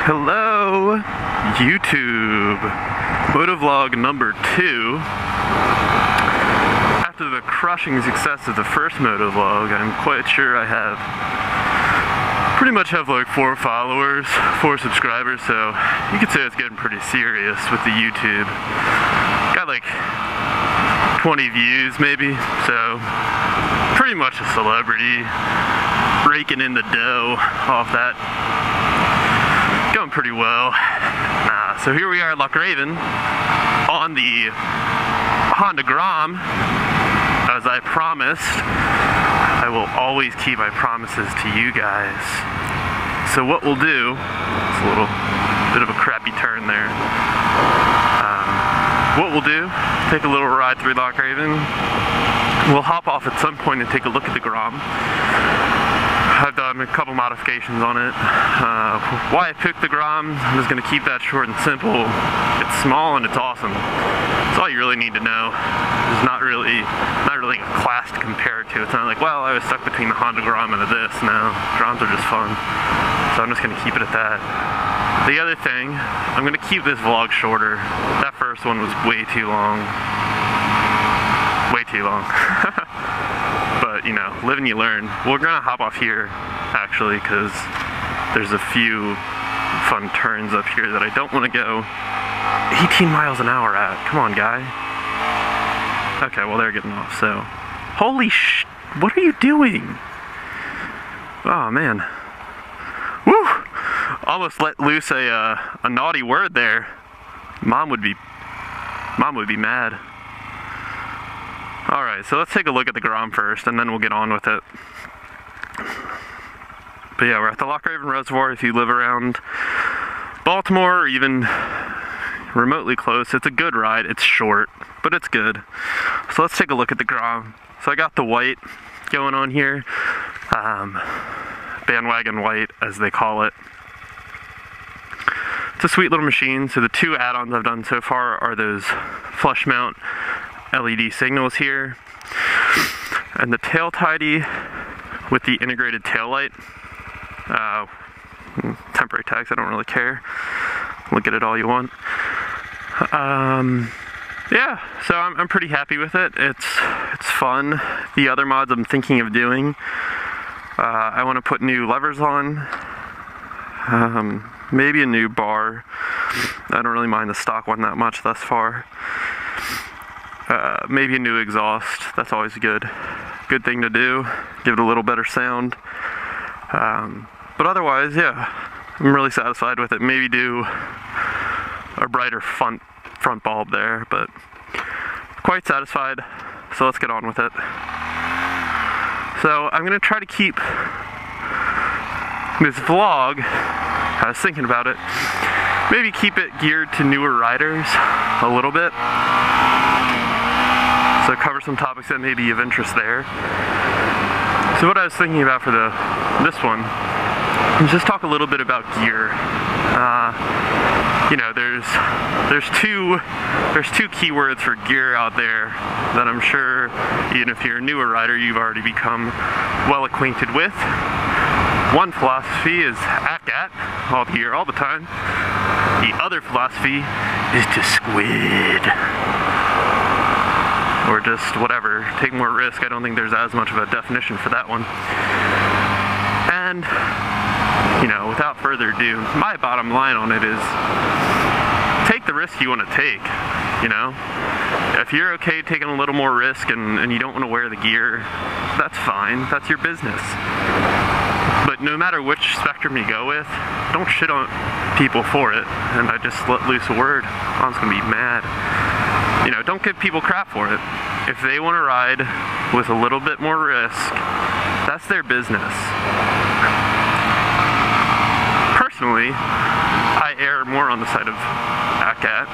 Hello, YouTube. Motovlog number 2. After the crushing success of the first motovlog, I'm quite sure I pretty much have like 4 followers, 4 subscribers, so you could say it's getting pretty serious with the YouTube. Got like 20 views maybe, so pretty much a celebrity, raking in the dough off that. Going pretty well. So here we are at Loch Raven on the Honda Grom. As I promised, I will always keep my promises to you guys. So what we'll do, it's a little bit of a crappy turn there. What we'll do, take a little ride through Loch Raven. We'll hop off at some point and take a look at the Grom. I've done a couple modifications on it. Why I picked the Grom, I'm just going to keep that short and simple. It's small and it's awesome. That's all you really need to know. There's not really a class to compare it to. It's not like, well, I was stuck between the Honda Grom and this. No, Groms are just fun. So I'm just going to keep it at that. The other thing, I'm going to keep this vlog shorter. That first one was way too long. Way too long. But, you know, live and you learn. We're gonna hop off here, actually, because there's a few fun turns up here that I don't want to go 18 miles an hour at. Come on, guy. Okay, well, they're getting off, so. Holy what are you doing? Oh, man. Woo! Almost let loose a naughty word there. Mom would be mad. Alright, so let's take a look at the Grom first, and then we'll get on with it. But yeah, we're at the Loch Raven Reservoir. If you live around Baltimore, or even remotely close, it's a good ride. It's short, but it's good. So let's take a look at the Grom. So I got the white going on here. Bandwagon white, as they call it. It's a sweet little machine. So the 2 add-ons I've done so far are those flush mount LED signals here, and the tail tidy with the integrated tail light. Temporary tags, I don't really care. Look at it all you want. Yeah, so I'm pretty happy with it. It's fun. The other mods I'm thinking of doing, I want to put new levers on. Maybe a new bar. I don't really mind the stock one that much thus far. Maybe a new exhaust. That's always a good thing to do. Give it a little better sound. But otherwise, yeah, I'm really satisfied with it. Maybe do a brighter front bulb there, but quite satisfied. So let's get on with it. So I'm gonna try to keep this vlog, I was thinking about it, maybe keep it geared to newer riders a little bit. So cover some topics that may be of interest there. So what I was thinking about for this one is just talk a little bit about gear. You know, there's two keywords for gear out there that I'm sure, even if you're a newer rider, you've already become well acquainted with. One philosophy is act at all the gear all the time. The other philosophy is to squid. Or just whatever, take more risk. I don't think there's as much of a definition for that one. And, you know, without further ado, my bottom line on it is take the risk you want to take, you know? If you're okay taking a little more risk and you don't want to wear the gear, that's fine, that's your business. But no matter which spectrum you go with, don't shit on people for it. And I just let loose a word, I'm just gonna be mad. You know, don't give people crap for it. If they want to ride with a little bit more risk, that's their business. Personally, I err more on the side of ACAT.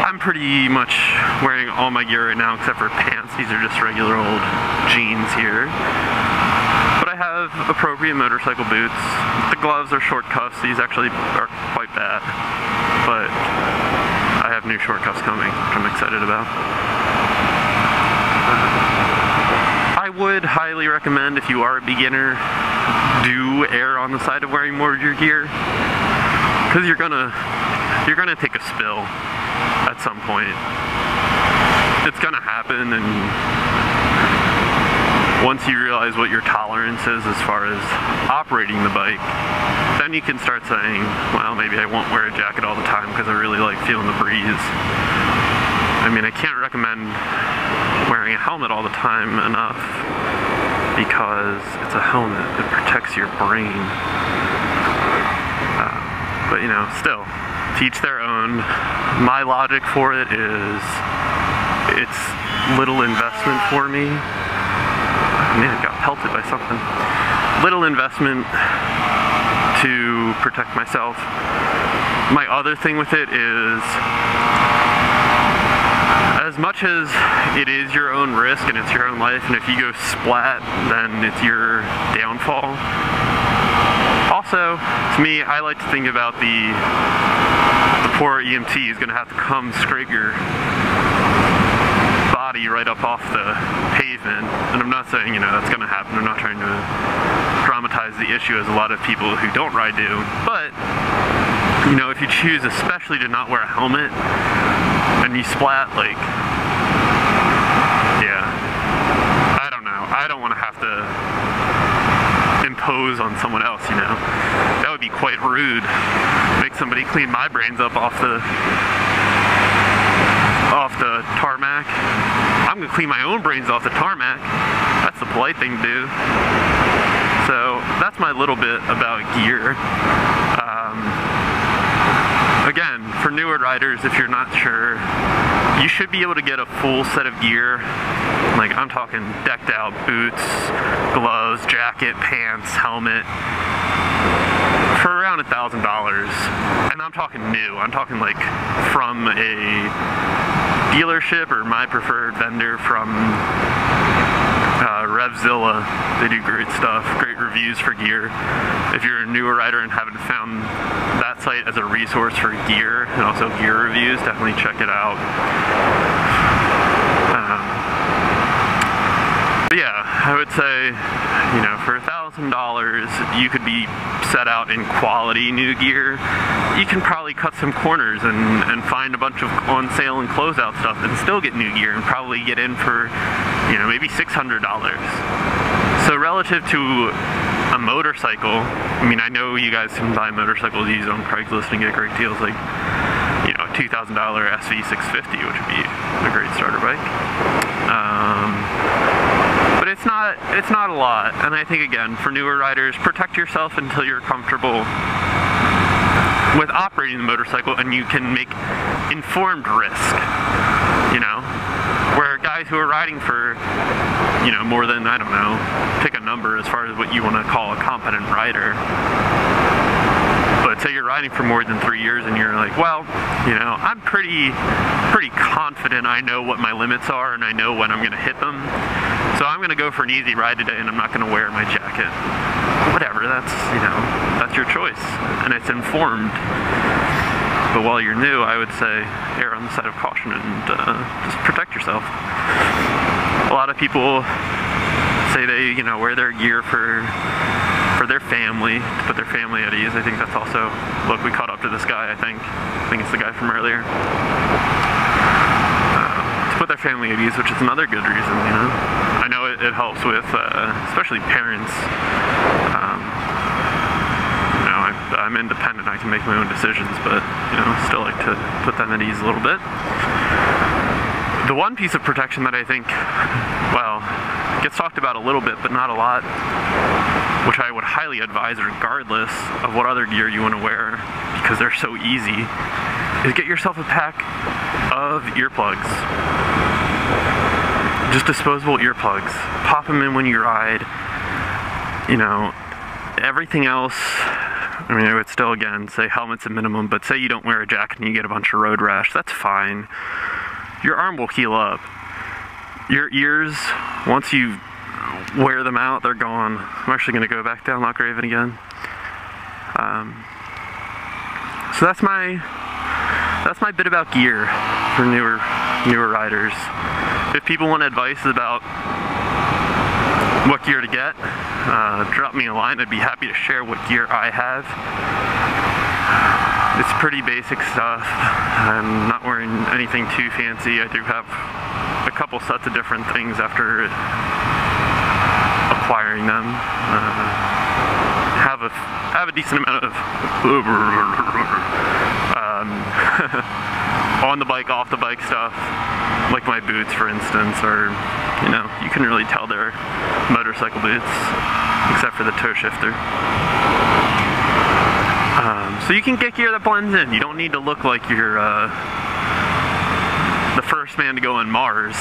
I'm pretty much wearing all my gear right now except for pants. These are just regular old jeans here. But I have appropriate motorcycle boots. The gloves are short cuffs. These actually are quite bad. But I have new short cuffs coming, which I'm excited about. I would highly recommend, if you are a beginner, do err on the side of wearing more of your gear, because you're gonna take a spill at some point. It's gonna happen, and once you realize what your tolerance is as far as operating the bike, then you can start saying, well, maybe I won't wear a jacket all the time because I really like feeling the breeze. I mean, I can't recommend wearing a helmet all the time enough, because it's a helmet that protects your brain. But you know, still, to each their own. My logic for it is, it's little investment for me. Man, I got pelted by something. Little investment to protect myself. My other thing with it is, as much as it is your own risk and it's your own life, and if you go splat, then it's your downfall. Also, to me, I like to think about the poor EMT is going to have to come scrape your body right up off the pavement. And I'm not saying, you know, that's going to happen. I'm not trying to dramatize the issue, as a lot of people who don't ride do. But, you know, if you choose especially to not wear a helmet and you splat, like, yeah, I don't know. I don't want to have to impose on someone else, you know. That would be quite rude. Make somebody clean my brains up off the tarmac. I'm gonna clean my own brains off the tarmac. That's the polite thing to do. So that's my little bit about gear. Again, for newer riders, if you're not sure, you should be able to get a full set of gear. Like, I'm talking decked out boots, gloves, jacket, pants, helmet, for around $1,000. And I'm talking new. I'm talking like from a dealership or my preferred vendor from Revzilla. They do great stuff, great reviews for gear. If you're a newer rider and haven't found that site as a resource for gear and also gear reviews, definitely check it out. But yeah, I would say, you know, for $1,000, you could be set out in quality new gear. You can probably cut some corners and find a bunch of on sale and closeout stuff and still get new gear and probably get in for, you know, maybe $600. So relative to a motorcycle, I mean, I know you guys can buy motorcycles used on Craigslist and get great deals, like, you know, a $2,000 SV650, which would be a great starter bike. But it's not a lot, and I think, again, for newer riders, protect yourself until you're comfortable with operating the motorcycle and you can make informed risk, you know? Where guys who are riding for, you know, more than, I don't know, pick a number as far as what you want to call a competent rider. But say you're riding for more than 3 years and you're like, well, you know, I'm pretty confident I know what my limits are and I know when I'm going to hit them. So I'm going to go for an easy ride today and I'm not going to wear my jacket. Whatever, that's, you know, that's your choice. And it's informed. But while you're new, I would say err on the side of caution and just protect yourself. A lot of people say they, you know, wear their gear for their family, to put their family at ease. I think that's also, look, we caught up to this guy, I think it's the guy from earlier. To put their family at ease, which is another good reason, you know. I know it helps with, especially parents. You know, I'm independent, I can make my own decisions, but, you know, still like to put them at ease a little bit. The one piece of protection that I think, well, gets talked about a little bit, but not a lot, which I would highly advise regardless of what other gear you want to wear, because they're so easy, is get yourself a pack of earplugs. Just disposable earplugs. Pop them in when you ride. You know, everything else, I mean, I would still, again, say helmet's a minimum, but say you don't wear a jacket and you get a bunch of road rash, that's fine. Your arm will heal up. Your ears, once you wear them out, they're gone. I'm actually going to go back down Loch Raven again. So that's my bit about gear for newer riders. If people want advice about what gear to get, drop me a line. I'd be happy to share what gear I have. It's pretty basic stuff. I'm not wearing anything too fancy. I do have a couple sets of different things after acquiring them. Have a decent amount of on the bike, off the bike stuff, like my boots, for instance, or you can really tell they're motorcycle boots, except for the toe shifter. So you can get gear that blends in. You don't need to look like you're the first man to go on Mars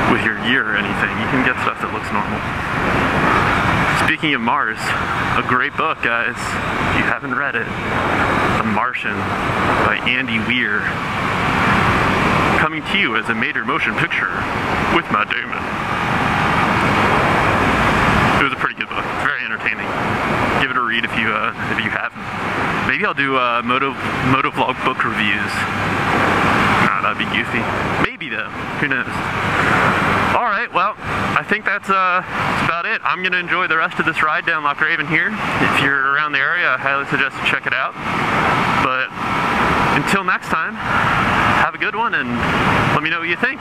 with your gear or anything. You can get stuff that looks normal. Speaking of Mars, a great book, guys, if you haven't read it, The Martian by Andy Weir, coming to you as a major motion picture with Matt Damon. It was a pretty good book. It's very entertaining. Give it a read if you haven't. Maybe I'll do motovlog book reviews. Nah, that'd be goofy. Maybe though. Who knows? All right. Well, I think that's about it. I'm gonna enjoy the rest of this ride down Loch Raven here. If you're around the area, I highly suggest you check it out. But until next time, have a good one and let me know what you think.